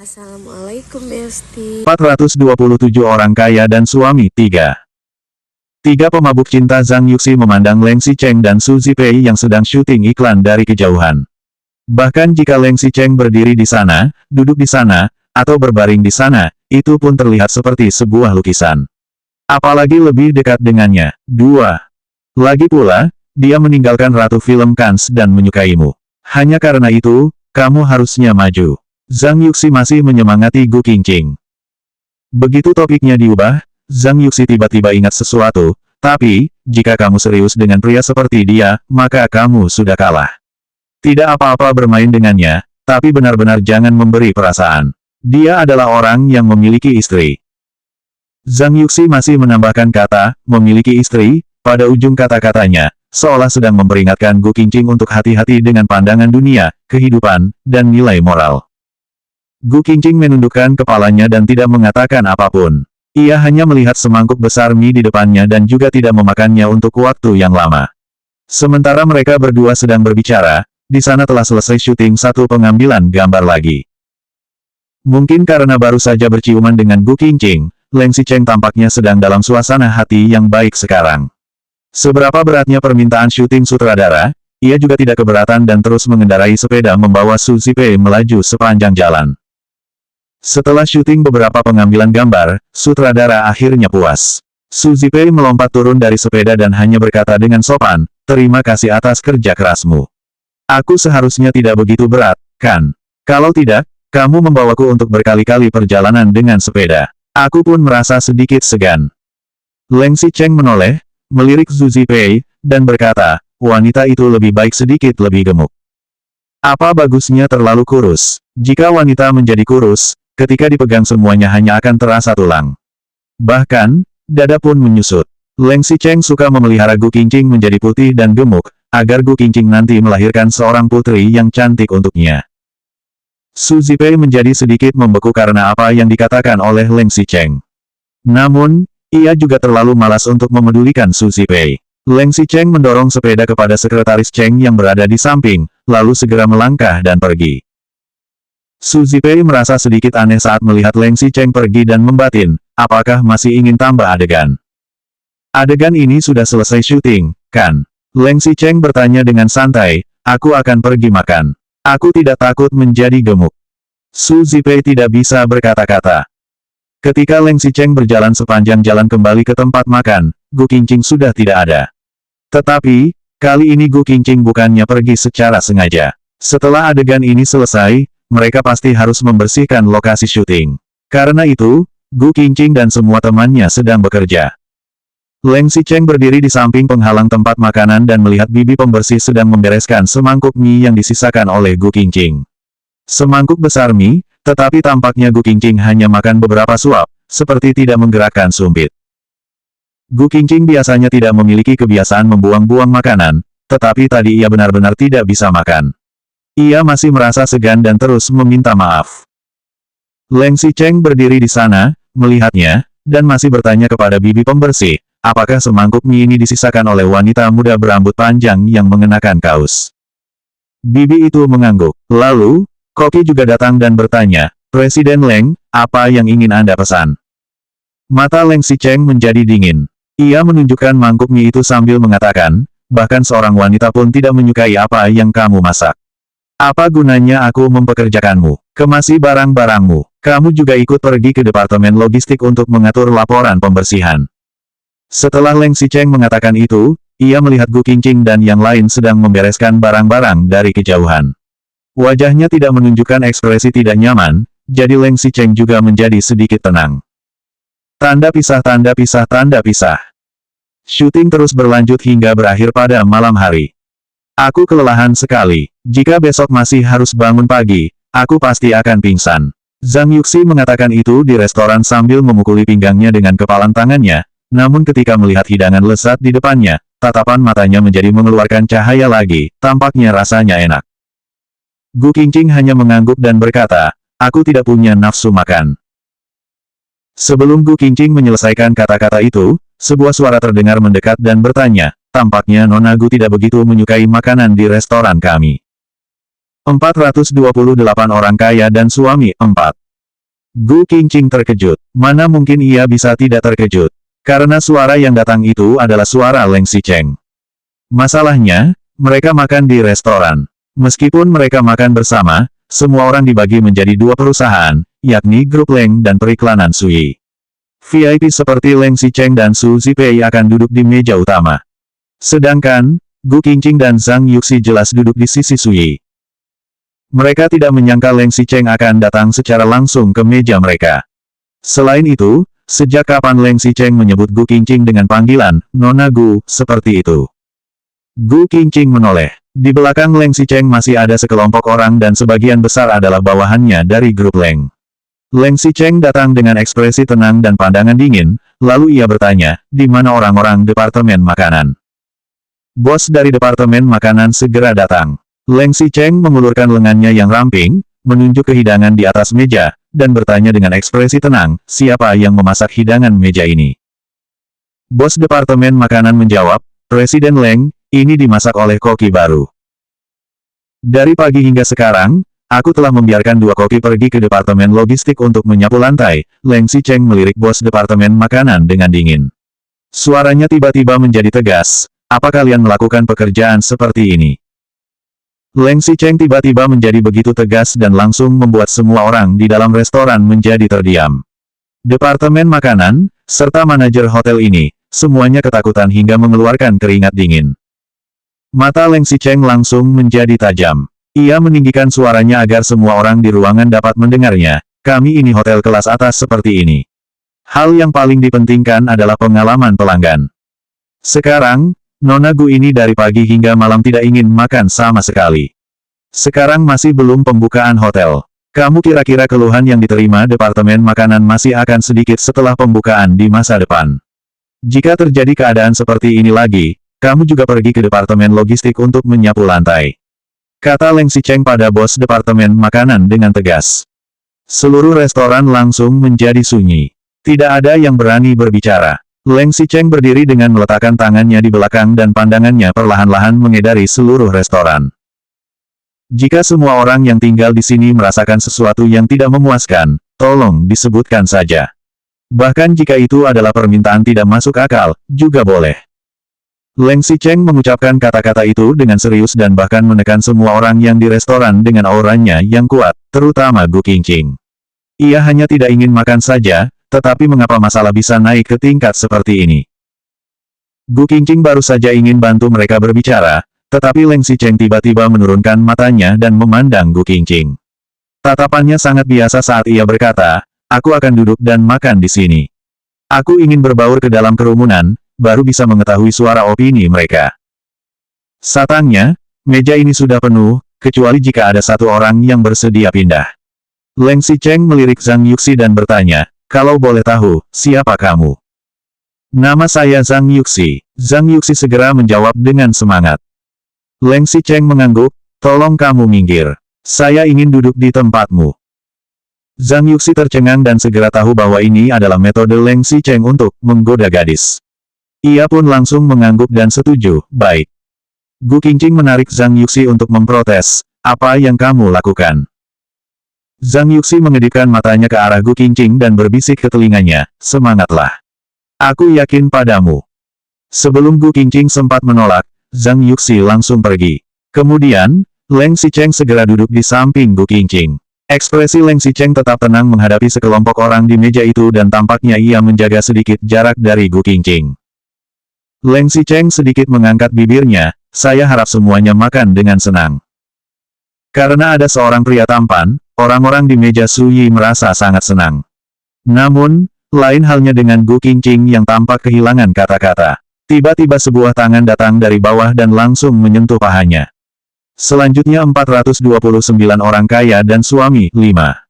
Assalamualaikum Besti. 427 orang kaya dan suami 3. Tiga pemabuk cinta Zhang Yuxi memandang Leng Xicheng dan Su Zipei yang sedang syuting iklan dari kejauhan. Bahkan jika Leng Xicheng berdiri di sana, duduk di sana, atau berbaring di sana, itu pun terlihat seperti sebuah lukisan. Apalagi lebih dekat dengannya. 2. Lagi pula, dia meninggalkan Ratu Film Cannes dan menyukaimu. Hanya karena itu, kamu harusnya maju. Zhang Yuxi masih menyemangati Gu Qingqing. Begitu topiknya diubah, Zhang Yuxi tiba-tiba ingat sesuatu, tapi, jika kamu serius dengan pria seperti dia, maka kamu sudah kalah. Tidak apa-apa bermain dengannya, tapi benar-benar jangan memberi perasaan. Dia adalah orang yang memiliki istri. Zhang Yuxi masih menambahkan kata, memiliki istri, pada ujung kata-katanya, seolah sedang memperingatkan Gu Qingqing untuk hati-hati dengan pandangan dunia, kehidupan, dan nilai moral. Gu Qingqing menundukkan kepalanya dan tidak mengatakan apapun. Ia hanya melihat semangkuk besar mie di depannya dan juga tidak memakannya untuk waktu yang lama. Sementara mereka berdua sedang berbicara, di sana telah selesai syuting satu pengambilan gambar lagi. Mungkin karena baru saja berciuman dengan Gu Qingqing, Leng Xicheng tampaknya sedang dalam suasana hati yang baik sekarang. Seberapa beratnya permintaan syuting sutradara, ia juga tidak keberatan dan terus mengendarai sepeda membawa Su Zipei melaju sepanjang jalan. Setelah syuting beberapa pengambilan gambar, sutradara akhirnya puas. Su Zipei melompat turun dari sepeda dan hanya berkata dengan sopan, terima kasih atas kerja kerasmu. Aku seharusnya tidak begitu berat, kan? Kalau tidak, kamu membawaku untuk berkali-kali perjalanan dengan sepeda. Aku pun merasa sedikit segan. Leng Xicheng menoleh, melirik Su Zipei, dan berkata, wanita itu lebih baik sedikit lebih gemuk. Apa bagusnya terlalu kurus? Jika wanita menjadi kurus, ketika dipegang semuanya hanya akan terasa tulang. Bahkan, dada pun menyusut. Leng Xicheng suka memelihara Gu Qingqing menjadi putih dan gemuk, agar Gu Qingqing nanti melahirkan seorang putri yang cantik untuknya. Su Zipei menjadi sedikit membeku karena apa yang dikatakan oleh Leng Xicheng. Namun, ia juga terlalu malas untuk memedulikan Su Zipei. Leng Xicheng mendorong sepeda kepada sekretaris Cheng yang berada di samping, lalu segera melangkah dan pergi. Su Zipei merasa sedikit aneh saat melihat Leng Xicheng pergi dan membatin, apakah masih ingin tambah adegan? Adegan ini sudah selesai syuting, kan? Leng Xicheng bertanya dengan santai, aku akan pergi makan. Aku tidak takut menjadi gemuk. Su Zipei tidak bisa berkata-kata. Ketika Leng Xicheng berjalan sepanjang jalan kembali ke tempat makan, Gu Qingqing sudah tidak ada. Tetapi, kali ini Gu Qingqing bukannya pergi secara sengaja. Setelah adegan ini selesai, mereka pasti harus membersihkan lokasi syuting. Karena itu, Gu Qingqing dan semua temannya sedang bekerja. Leng Xicheng berdiri di samping penghalang tempat makanan dan melihat bibi pembersih sedang membereskan semangkuk mie yang disisakan oleh Gu Qingqing. Semangkuk besar mie, tetapi tampaknya Gu Qingqing hanya makan beberapa suap, seperti tidak menggerakkan sumpit. Gu Qingqing biasanya tidak memiliki kebiasaan membuang-buang makanan, tetapi tadi ia benar-benar tidak bisa makan. Ia masih merasa segan dan terus meminta maaf. Leng Xicheng berdiri di sana, melihatnya, dan masih bertanya kepada bibi pembersih, apakah semangkuk mie ini disisakan oleh wanita muda berambut panjang yang mengenakan kaos. Bibi itu mengangguk. Lalu, koki juga datang dan bertanya, Presiden Leng, apa yang ingin Anda pesan? Mata Leng Xicheng menjadi dingin. Ia menunjukkan mangkuk mie itu sambil mengatakan, bahkan seorang wanita pun tidak menyukai apa yang kamu masak. Apa gunanya aku mempekerjakanmu? Kemasi barang-barangmu. Kamu juga ikut pergi ke departemen logistik untuk mengatur laporan pembersihan. Setelah Leng Xicheng mengatakan itu, ia melihat Gu Qingqing dan yang lain sedang membereskan barang-barang dari kejauhan. Wajahnya tidak menunjukkan ekspresi tidak nyaman, jadi Leng Xicheng juga menjadi sedikit tenang. Tanda pisah, tanda pisah, tanda pisah. Syuting terus berlanjut hingga berakhir pada malam hari. Aku kelelahan sekali. Jika besok masih harus bangun pagi, aku pasti akan pingsan. Zhang Yuxi mengatakan itu di restoran sambil memukuli pinggangnya dengan kepalan tangannya, namun ketika melihat hidangan lezat di depannya, tatapan matanya menjadi mengeluarkan cahaya lagi, tampaknya rasanya enak. Gu Qingqing hanya mengangguk dan berkata, aku tidak punya nafsu makan. Sebelum Gu Qingqing menyelesaikan kata-kata itu, sebuah suara terdengar mendekat dan bertanya, tampaknya Nona Gu tidak begitu menyukai makanan di restoran kami. 428 orang kaya dan suami 4. Gu Qingqing terkejut. Mana mungkin ia bisa tidak terkejut? Karena suara yang datang itu adalah suara Leng Xicheng. Masalahnya, mereka makan di restoran. Meskipun mereka makan bersama, semua orang dibagi menjadi dua perusahaan, yakni Grup Leng dan Periklanan Sui. VIP seperti Leng Xicheng dan Su Zipei akan duduk di meja utama. Sedangkan, Gu Qingqing dan Zhang Yuxi jelas duduk di sisi Sui. Mereka tidak menyangka Leng Xicheng akan datang secara langsung ke meja mereka. Selain itu, sejak kapan Leng Xicheng menyebut Gu Qingqing dengan panggilan, Nona Gu, seperti itu? Gu Qingqing menoleh. Di belakang Leng Xicheng masih ada sekelompok orang dan sebagian besar adalah bawahannya dari grup Leng. Leng Xicheng datang dengan ekspresi tenang dan pandangan dingin, lalu ia bertanya, di mana orang-orang departemen makanan? Bos dari departemen makanan segera datang. Leng Xicheng mengulurkan lengannya yang ramping, menunjuk ke hidangan di atas meja, dan bertanya dengan ekspresi tenang, siapa yang memasak hidangan meja ini? Bos departemen makanan menjawab, Presiden Leng, ini dimasak oleh koki baru. Dari pagi hingga sekarang, aku telah membiarkan dua koki pergi ke departemen logistik untuk menyapu lantai. Leng Xicheng melirik bos departemen makanan dengan dingin. Suaranya tiba-tiba menjadi tegas, apa kalian melakukan pekerjaan seperti ini? Leng Xicheng tiba-tiba menjadi begitu tegas dan langsung membuat semua orang di dalam restoran menjadi terdiam. Departemen makanan, serta manajer hotel ini, semuanya ketakutan hingga mengeluarkan keringat dingin. Mata Leng Xicheng langsung menjadi tajam. Ia meninggikan suaranya agar semua orang di ruangan dapat mendengarnya. Kami ini hotel kelas atas seperti ini. Hal yang paling dipentingkan adalah pengalaman pelanggan. Sekarang, Nona Gu ini dari pagi hingga malam tidak ingin makan sama sekali. Sekarang masih belum pembukaan hotel. Kamu kira-kira keluhan yang diterima departemen makanan masih akan sedikit setelah pembukaan di masa depan. Jika terjadi keadaan seperti ini lagi, kamu juga pergi ke departemen logistik untuk menyapu lantai. Kata Leng Xicheng pada bos departemen makanan dengan tegas. Seluruh restoran langsung menjadi sunyi. Tidak ada yang berani berbicara. Leng Xicheng berdiri dengan meletakkan tangannya di belakang dan pandangannya perlahan-lahan mengedari seluruh restoran. Jika semua orang yang tinggal di sini merasakan sesuatu yang tidak memuaskan, tolong disebutkan saja. Bahkan jika itu adalah permintaan tidak masuk akal, juga boleh. Leng Xicheng mengucapkan kata-kata itu dengan serius dan bahkan menekan semua orang yang di restoran dengan auranya yang kuat, terutama Gu Qingqing. Ia hanya tidak ingin makan saja, tetapi mengapa masalah bisa naik ke tingkat seperti ini? Gu Qingqing baru saja ingin bantu mereka berbicara, tetapi Leng Xicheng tiba-tiba menurunkan matanya dan memandang Gu Qingqing. Tatapannya sangat biasa saat ia berkata, aku akan duduk dan makan di sini. Aku ingin berbaur ke dalam kerumunan, baru bisa mengetahui suara opini mereka. Satangnya, meja ini sudah penuh, kecuali jika ada satu orang yang bersedia pindah. Leng Xicheng melirik Zhang Yuxi dan bertanya, kalau boleh tahu, siapa kamu? Nama saya Zhang Yuxi. Zhang Yuxi segera menjawab dengan semangat. Leng Xicheng mengangguk, tolong kamu minggir. Saya ingin duduk di tempatmu. Zhang Yuxi tercengang dan segera tahu bahwa ini adalah metode Leng Xicheng untuk menggoda gadis. Ia pun langsung mengangguk dan setuju, baik. Gu Qingqing menarik Zhang Yuxi untuk memprotes, apa yang kamu lakukan? Zhang Yuxi mengedipkan matanya ke arah Gu Qingqing dan berbisik ke telinganya, semangatlah. Aku yakin padamu. Sebelum Gu Qingqing sempat menolak, Zhang Yuxi langsung pergi. Kemudian, Leng Xicheng segera duduk di samping Gu Qingqing. Ekspresi Leng Xicheng tetap tenang menghadapi sekelompok orang di meja itu dan tampaknya ia menjaga sedikit jarak dari Gu Qingqing. Leng Xicheng sedikit mengangkat bibirnya, saya harap semuanya makan dengan senang. Karena ada seorang pria tampan, orang-orang di meja Suyi merasa sangat senang. Namun, lain halnya dengan Gu Qingqing yang tampak kehilangan kata-kata. Tiba-tiba sebuah tangan datang dari bawah dan langsung menyentuh pahanya. Selanjutnya 429 orang kaya dan suami, 5.